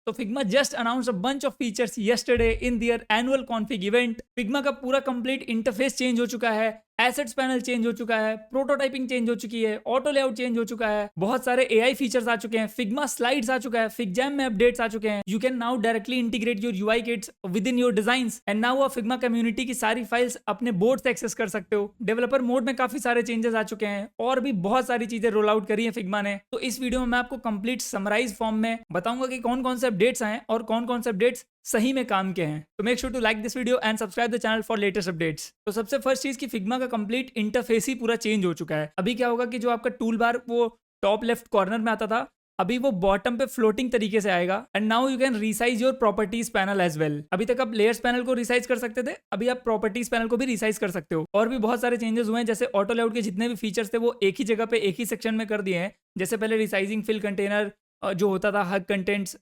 तो Figma just announce a bunch of features yesterday in their annual config event. Figma का पूरा complete interface change हो चुका है, एसेट्स पैनल चेंज हो चुका है, प्रोटोटाइपिंग चेंज हो चुकी है, ऑटो लेआउट चेंज हो चुका है, बहुत सारे एआई फीचर्स आ चुके हैं, फिग्मा स्लाइड्स आ चुका है, फिगजैम में अपडेट्स आ चुके हैं। You can now directly integrate your UI kits within your designs and now आप फिग्मा कम्युनिटी की सारी फाइल्स अपने बोर्ड से एक्सेस कर सकते हो। डेवलपर मोड में काफी सारे चेंजेस आ चुके हैं और भी बहुत सारी चीजें रोल आउट करी है फिग्मा ने। तो इस वीडियो में मैं आपको कंप्लीट समराइज फॉर्म में बताऊंगा कि कौन कौन से अपडेट्स आए और कौन कौन से अपडेट्स सही में काम के हैं। तो make sure to like this video and subscribe the channel for latest updates. तो सबसे फर्स्ट चीज की फिग्मा का कंप्लीट इंटरफेस ही पूरा चेंज हो चुका है। अभी क्या होगा कि जो आपका टूल बार वो टॉप लेफ्ट कॉर्नर में आता था, अभी वो बॉटम पे फ्लोटिंग तरीके से आएगा and now you can resize your properties panel as well. अभी तक आप लेयर्स पैनल को रिसाइज कर सकते थे, अभी आप प्रॉपर्टीज पैनल को भी रिसाइज कर सकते हो। और भी बहुत सारे चेंजेस हुए हैं, जैसे ऑटो लेआउट के जितने भी फीचर्स थे वो एक ही जगह पे एक ही सेक्शन में कर दिए हैं। जैसे पहले रिसाइजिंग फिल कंटेनर जो होता था, हग कंटेंट्स,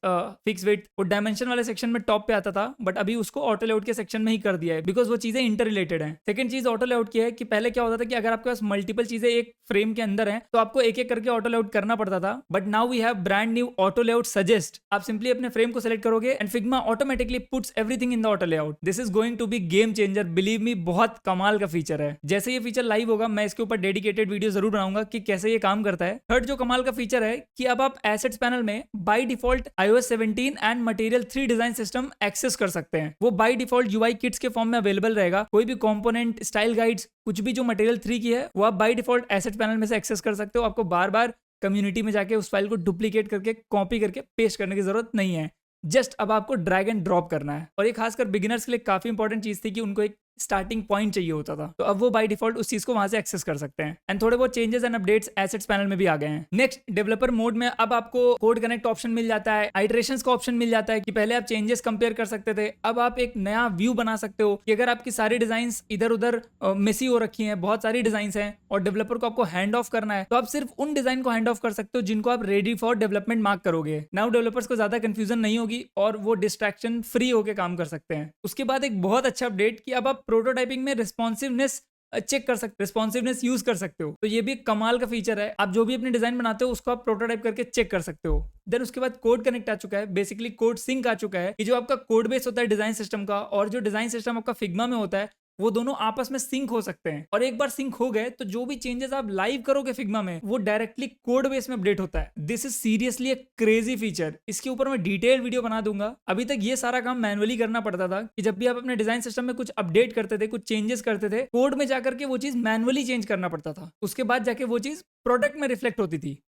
फिक्स वेट, वो डायमेंशन वाले सेक्शन में टॉप पे आता था, बट अभी उसको ऑटो लेआउट के सेक्शन में ही कर दिया है बिकॉज वो चीजें इंटर रिलेटेड हैं। सेकंड चीज ऑटो लेआउट की है कि पहले क्या होता था कि अगर आपके पास मल्टीपल चीजें एक फ्रेम के अंदर हैं तो आपको एक एक करके ऑटो लेआउट करना पड़ता था, but now we have brand new auto layout suggest. आप सिंपली अपने फ्रेम को सिलेक्ट करोगे and Figma automatically puts everything in the auto layout. This is going to be game changer, believe me, बहुत कमाल का फीचर है। जैसे ये फीचर लाइव होगा मैं इसके ऊपर डेडिकेटेड वीडियो जरूर बनाऊंगा कि कैसे ये काम करता है। थर्ड जो कमाल का फीचर है कि अब आप एसेट्स पैनल में by default iOS 17 and material 3 design system access कर सकते हैं। वो बाय डिफॉल्ट यूआई किट्स के फॉर्म में अवेलेबल रहेगा। कोई भी कंपोनेंट, स्टाइल गाइड्स, कुछ भी जो मटेरियल 3 की है वो आप बाय डिफॉल्ट एसेट पैनल में से एक्सेस कर सकते हो। आपको बार बार कम्युनिटी में जाके उस फाइल को डुप्लीकेट करके कॉपी करके पेस्ट करने की जरूरत नहीं है। जस्ट अब आपको ड्रैग एंड ड्रॉप करना है। और ये खासकर बिगिनर्स के लिए काफी इंपॉर्टेंट चीज थी कि उनको एक स्टार्टिंग पॉइंट चाहिए होता था, तो अब वो बाय डिफॉल्ट उस चीज को वहां से एक्सेस कर सकते हैं। एंड थोड़े बहुत changes and updates assets panel में भी आ गए हैं। नेक्स्ट, डेवलपर मोड में अब आपको कोड कनेक्ट ऑप्शन मिल जाता है, आइटरेशंस का ऑप्शन मिल जाता है कि पहले आप चेंजेस कंपेयर कर सकते थे, अब आप एक नया व्यू बना सकते हो कि अगर आपकी सारी डिजाइन इधर उधर मेसी हो रखी हैं, बहुत सारी डिजाइन हैं और डेवलपर को आपको हैंड ऑफ करना है, तो आप सिर्फ उन डिजाइन को हैंड ऑफ कर सकते हो जिनको आप रेडी फॉर डेवलपमेंट मार्क करोगे। नाउ डेवलपर्स को ज्यादा कंफ्यूजन नहीं होगी और वो डिस्ट्रैक्शन फ्री होकर काम कर सकते हैं। उसके बाद एक बहुत अच्छा अपडेट कि अब आप प्रोटोटाइपिंग में रिस्पॉन्सिवनेस चेक कर सकते, रिस्पॉन्सिवनेस यूज कर सकते हो। तो ये भी एक कमाल का फीचर है। आप जो भी अपने डिजाइन बनाते हो उसको आप प्रोटोटाइप करके चेक कर सकते हो। देन उसके बाद कोड कनेक्ट आ चुका है, बेसिकली कोड सिंक आ चुका है कि जो आपका कोड बेस होता है डिजाइन सिस्टम का और जो डिजाइन सिस्टम आपका फिग्मा में होता है वो दोनों आपस में सिंक हो सकते हैं। और एक बार सिंक हो गए तो जो भी चेंजेस आप लाइव करोगे फिग्मा में वो डायरेक्टली कोड बेस में अपडेट होता है। दिस इज सीरियसली एक क्रेजी फीचर। इसके ऊपर मैं डिटेल वीडियो बना दूंगा। अभी तक ये सारा काम मैनुअली करना पड़ता था कि जब भी आप अपने डिजाइन सिस्टम में कुछ अपडेट करते थे, कुछ चेंजेस करते थे, कोड में जाकर के वो चीज मैनुअली चेंज करना पड़ता था, उसके बाद जाके वो चीज प्रोडक्ट में रिफ्लेक्ट होती थी।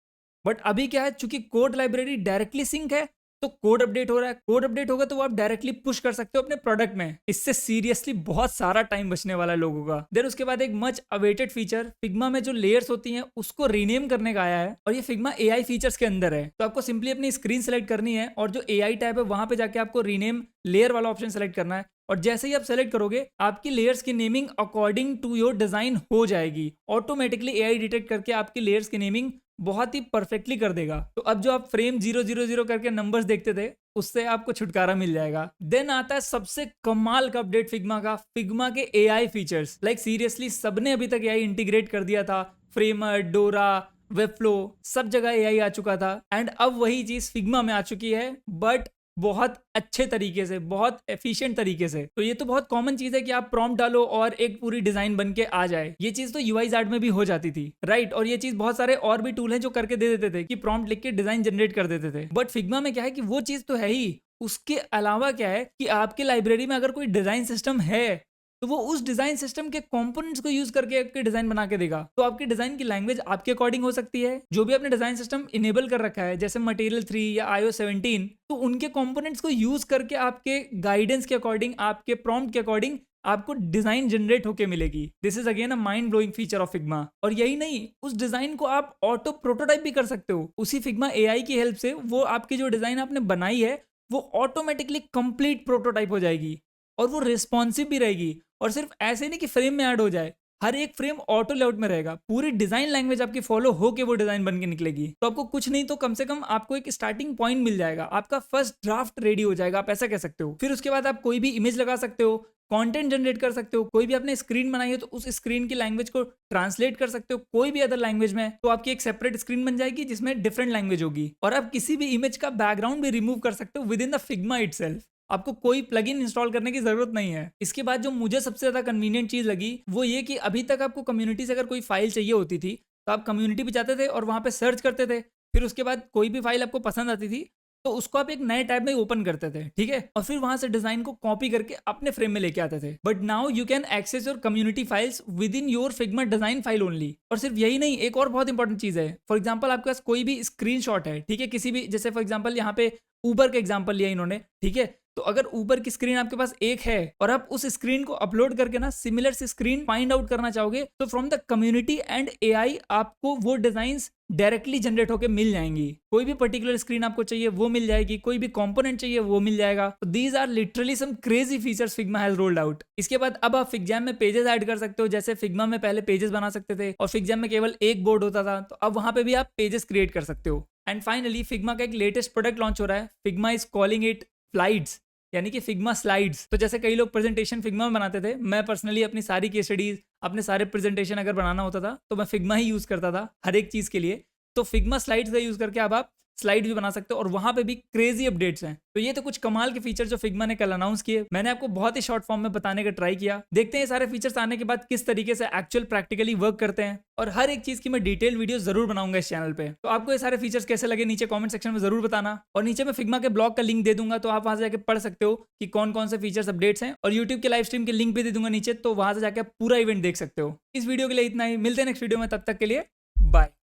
बट अभी क्या है, चूंकि कोड लाइब्रेरी डायरेक्टली सिंक है तो कोड अपडेट हो रहा है, कोड अपडेट होगा तो वो आप डायरेक्टली पुश कर सकते हो अपने प्रोडक्ट में। इससे सीरियसली बहुत सारा टाइम बचने वाला है लोगों का। देन उसके बाद एक मच अवेटेड फीचर, फिग्मा में जो लेयर्स होती हैं उसको रीनेम करने का आया है और ये फिग्मा एआई फीचर्स के अंदर है। तो आपको सिंपली अपनी स्क्रीन सेलेक्ट करनी है और जो एआई टैब है वहां पे जाके आपको रीनेम लेयर वाला ऑप्शन सेलेक्ट करना है और जैसे ही आप सेलेक्ट करोगे आपकी लेयर्स की naming according to your design हो जाएगी। ऑटोमेटिकली एआई डिटेक्ट करके आपकी लेयर्स की नेमिंग बहुत ही परफेक्टली कर देगा। तो अब जो आप फ्रेम 000 करके नंबर्स देखते थे उससे आपको छुटकारा मिल जाएगा। देन आता है सबसे कमाल का अपडेट फिग्मा का, फिग्मा के एआई फीचर्स। लाइक सीरियसली सबने अभी तक एआई इंटीग्रेट कर दिया था, फ्रेमर, डोरा, वेबफ्लो, सब जगह एआई आ चुका था एंड अब वही चीज फिग्मा में आ चुकी है, बट बहुत अच्छे तरीके से, बहुत एफिशिएंट तरीके से। तो ये तो बहुत कॉमन चीज है कि आप प्रॉम्प्ट डालो और एक पूरी डिजाइन बन के आ जाए। ये चीज तो यूआई आर्ट में भी हो जाती थी, राइट? और ये चीज बहुत सारे और भी टूल हैं जो करके दे देते थे कि प्रॉम्प्ट लिख के डिजाइन जनरेट कर देते थे। बट फिग्मा में क्या है कि वो चीज तो है ही, उसके अलावा क्या है कि आपके लाइब्रेरी में अगर कोई डिजाइन सिस्टम है तो वो उस डिजाइन सिस्टम के कंपोनेंट्स को यूज करके आपके डिजाइन बना के देगा। तो आपके डिजाइन की लैंग्वेज आपके अकॉर्डिंग हो सकती है। जो भी आपने डिजाइन सिस्टम इनेबल कर रखा है जैसे मटेरियल 3 या iOS 17, तो उनके कंपोनेंट्स को यूज करके आपके गाइडेंस के अकॉर्डिंग, आपके प्रॉम्प्ट के अकॉर्डिंग आपको डिजाइन जनरेट होके मिलेगी। This is again a mind blowing feature of Figma. और यही नहीं, उस डिजाइन को आप ऑटो प्रोटोटाइप भी कर सकते हो। उसी फिग्मा एआई की हेल्प से वो आपकी जो डिजाइन आपने बनाई है वो ऑटोमेटिकली कंप्लीट प्रोटोटाइप हो जाएगी और वो रिस्पॉन्सिव भी रहेगी। और सिर्फ ऐसे नहीं कि फ्रेम में ऐड हो जाए, हर एक फ्रेम ऑटो लेआउट में रहेगा। पूरी डिजाइन लैंग्वेज आपकी फॉलो होके वो डिजाइन बन के निकलेगी। तो आपको कुछ नहीं तो कम से कम आपको एक स्टार्टिंग पॉइंट मिल जाएगा, आपका फर्स्ट ड्राफ्ट रेडी हो जाएगा, आप ऐसा कह सकते हो। फिर उसके बाद आप कोई भी इमेज लगा सकते हो, कंटेंट जनरेट कर सकते हो, कोई भी आपने स्क्रीन बनाई है तो उस स्क्रीन की लैंग्वेज को ट्रांसलेट कर सकते हो कोई भी अदर लैंग्वेज में, तो आपकी एक सेपरेट स्क्रीन बन जाएगी जिसमें डिफरेंट लैंग्वेज होगी। और आप किसी भी इमेज का बैकग्राउंड भी रिमूव कर सकते हो with in the Figma itself. आपको कोई प्लगइन इंस्टॉल करने की जरूरत नहीं है। इसके बाद जो मुझे सबसे ज्यादा कन्वीनियंट चीज लगी वो ये कि अभी तक आपको कम्युनिटी से अगर कोई फाइल चाहिए होती थी तो आप कम्युनिटी पे जाते थे और वहां पे सर्च करते थे, फिर उसके बाद कोई भी फाइल आपको पसंद आती थी तो उसको आप एक नए टैब में ओपन करते थे, ठीक है, और फिर वहां से डिजाइन को कॉपी करके अपने फ्रेम में लेके आते थे। But now you can access your community files within your Figma design file only. और सिर्फ यही नहीं, एक और बहुत इंपॉर्टेंट चीज है। फॉर एग्जाम्पल आपके पास कोई भी स्क्रीनशॉट है, ठीक है, किसी भी, जैसे फॉर एग्जाम्पल यहाँ पे ऊबर का एग्जाम्पल लिया इन्होंने, ठीक है, तो अगर ऊबर की स्क्रीन आपके पास एक है और आप उस स्क्रीन को अपलोड करके ना सिमिलर से स्क्रीन फाइंड आउट करना चाहोगे तो from the community and AI आपको वो डिजाइंस डायरेक्टली जनरेट होकर मिल जाएंगी। कोई भी पर्टिकुलर स्क्रीन आपको चाहिए वो मिल जाएगी, कोई भी कंपोनेंट चाहिए वो मिल जाएगा। तो these are literally some crazy features Figma has rolled out. इसके बाद अब आप फिगजैम में पेजेस ऐड कर सकते हो। जैसे फिग्मा में पहले पेजेस बना सकते थे और फिगजैम में केवल एक बोर्ड होता था, तो अब वहां पे भी आप पेजेस क्रिएट कर सकते हो। एंड फाइनली फिग्मा का एक लेटेस्ट प्रोडक्ट लॉन्च हो रहा है, Figma is calling it slides, यानी कि फिग्मा स्लाइड्स। तो जैसे कई लोग प्रेजेंटेशन फिग्मा में बनाते थे, मैं पर्सनली अपनी सारी केस स्टडीज, अपने सारे प्रेजेंटेशन अगर बनाना होता था तो मैं फिग्मा ही यूज करता था हर एक चीज के लिए। तो फिग्मा स्लाइड्स का यूज करके अब आप स्लाइड भी बना सकते हो और वहां पे भी क्रेजी अपडेट्स हैं। तो ये तो कुछ कमाल के फीचर जो फिग्मा ने कल अनाउंस किए, मैंने आपको बहुत ही शॉर्ट फॉर्म में बताने का ट्राई किया। देखते हैं सारे फीचर्स आने के बाद किस तरीके से एक्चुअल प्रैक्टिकली वर्क करते हैं, और हर एक चीज की मैं डिटेल वीडियो जरूर बनाऊंगा इस चैनल पे। तो आपको ये सारे फीचर्स कैसे लगे नीचे कमेंट सेक्शन में जरूर बताना, और नीचे मैं फिग्मा के ब्लॉग का लिंक दे दूंगा, तो आप वहां से जाकर पढ़ सकते हो कि कौन कौन से फीचर्स अपडेट्स हैं, और यूट्यूब के लाइव स्ट्रीम के लिंक भी दे दूंगा नीचे, तो वहां से जाकर पूरा इवेंट देख सकते हो। इस वीडियो के लिए इतना ही, मिलते हैं नेक्स्ट वीडियो में, तब तक के लिए बाय।